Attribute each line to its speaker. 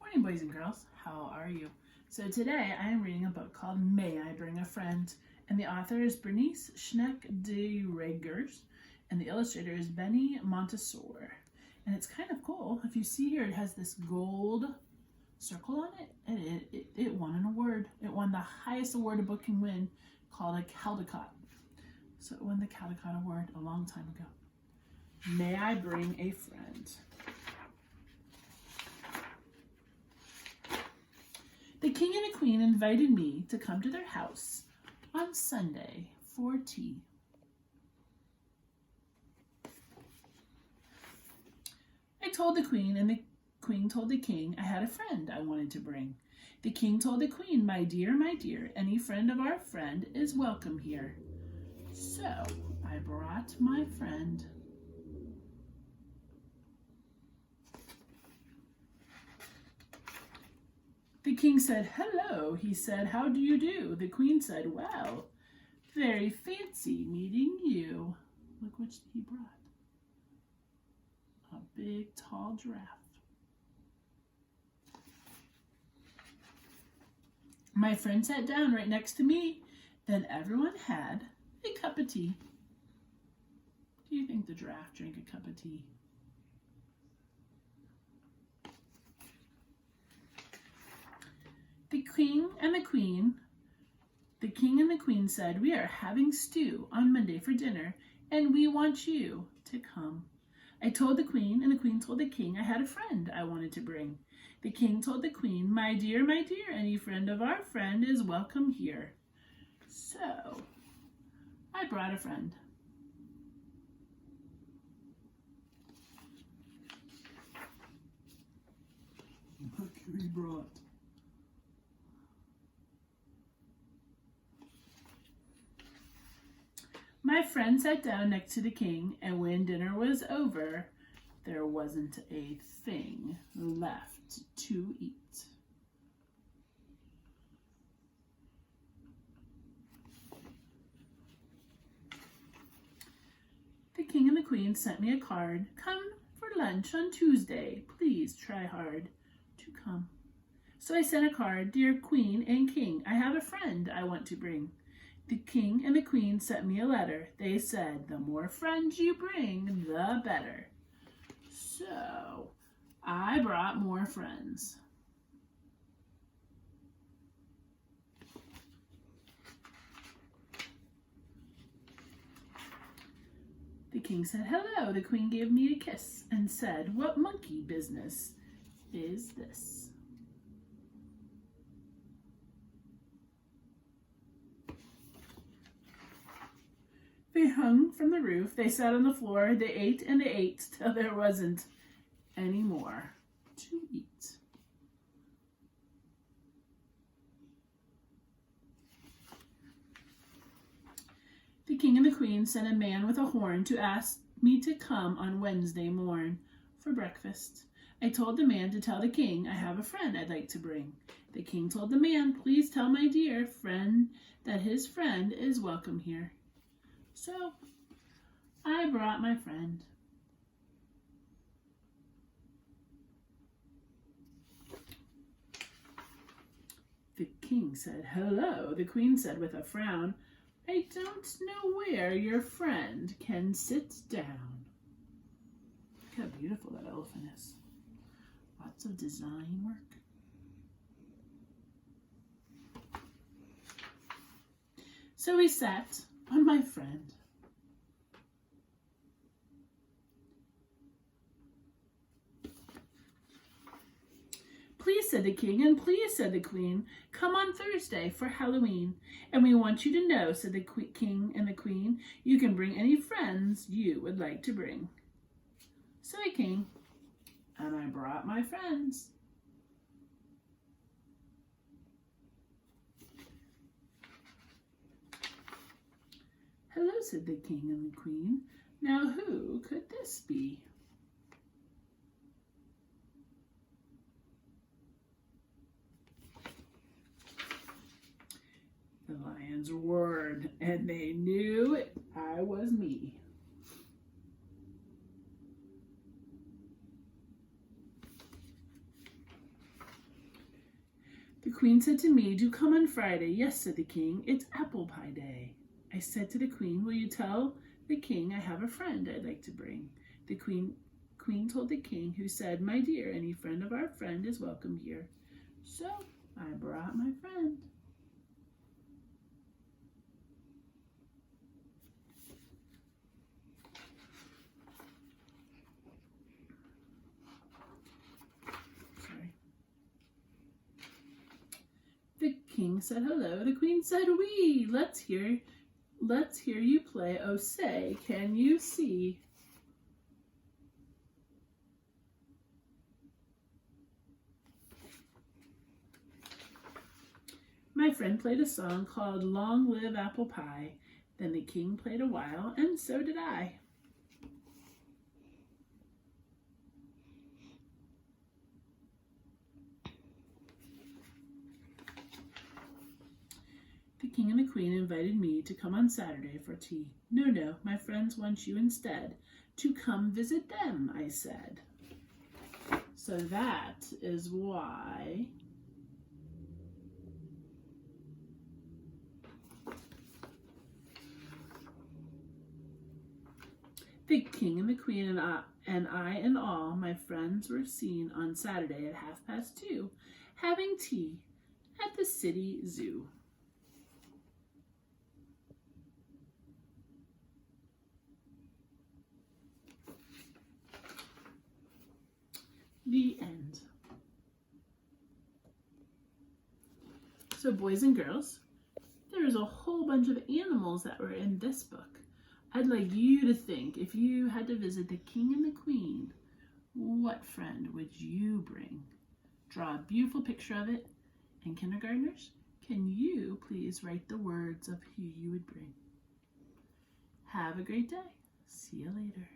Speaker 1: Morning, boys and girls. How are you? So today I am reading a book called May I Bring a Friend, and the author is Bernice Schneck de Regers, and the illustrator is Benny Montessor. And it's kind of cool. If you see here, it has this gold circle on it, and it won an award. It won the highest award a book can win, called a Caldecott. So it won the Caldecott Award a long time ago. May I Bring a Friend. The king and the queen invited me to come to their house on Sunday for tea. I told the queen, and the queen told the king I had a friend I wanted to bring. The king told the queen, my dear, any friend of our friend is welcome here. So I brought my friend. The king said, hello. He said, how do you do? The queen said, well, very fancy meeting you. Look what he brought. A big, tall giraffe. My friend sat down right next to me. Then everyone had a cup of tea. Do you think the giraffe drank a cup of tea? The king and the queen said, we are having stew on Monday for dinner, and we want you to come. I told the queen, and the queen told the king I had a friend I wanted to bring. The king told the queen, my dear, any friend of our friend is welcome here. So, I brought a friend. Look who he brought. My friend sat down next to the king, and when dinner was over, there wasn't a thing left to eat. The king and the queen sent me a card. Come for lunch on Tuesday. Please try hard to come. So I sent a card. Dear queen and king, I have a friend I want to bring. The king and the queen sent me a letter. They said, the more friends you bring, the better. So, I brought more friends. The king said, hello. The queen gave me a kiss and said, what monkey business is this? They hung from the roof, they sat on the floor, they ate and they ate till there wasn't any more to eat. The king and the queen sent a man with a horn to ask me to come on Wednesday morn for breakfast. I told the man to tell the king I have a friend I'd like to bring. The king told the man, please tell my dear friend that his friend is welcome here. So, I brought my friend. The king said, hello. The queen said with a frown, I don't know where your friend can sit down. Look how beautiful that elephant is. Lots of design work. So we sat on my friend. Please, said the king, and please, said the queen, come on Thursday for Halloween. And we want you to know, said the king and the queen, you can bring any friends you would like to bring. So I came, and I brought my friends. Hello, said the king and the queen. Now who could this be? The lions roared, and they knew I was me. The queen said to me, "Do come on Friday." "Yes," said the king, "it's apple pie day." I said to the queen, "Will you tell the king I have a friend I'd like to bring?" The queen told the king, who said, "My dear, any friend of our friend is welcome here." So I brought my friend. Sorry. The king said hello. The queen said, "Wee, let's hear you play. Oh, say, can you see?" My friend played a song called "Long Live Apple Pie." Then the king played a while, and so did I. The king and the queen invited me to come on Saturday for tea. No, my friends want you instead to come visit them," I said. So that is why the king and the queen and I and all my friends were seen on Saturday at 2:30 having tea at the city zoo. The end. So boys and girls, there's a whole bunch of animals that were in this book. I'd like you to think, if you had to visit the king and the queen, what friend would you bring? Draw a beautiful picture of it. And kindergartners, can you please write the words of who you would bring? Have a great day. See you later.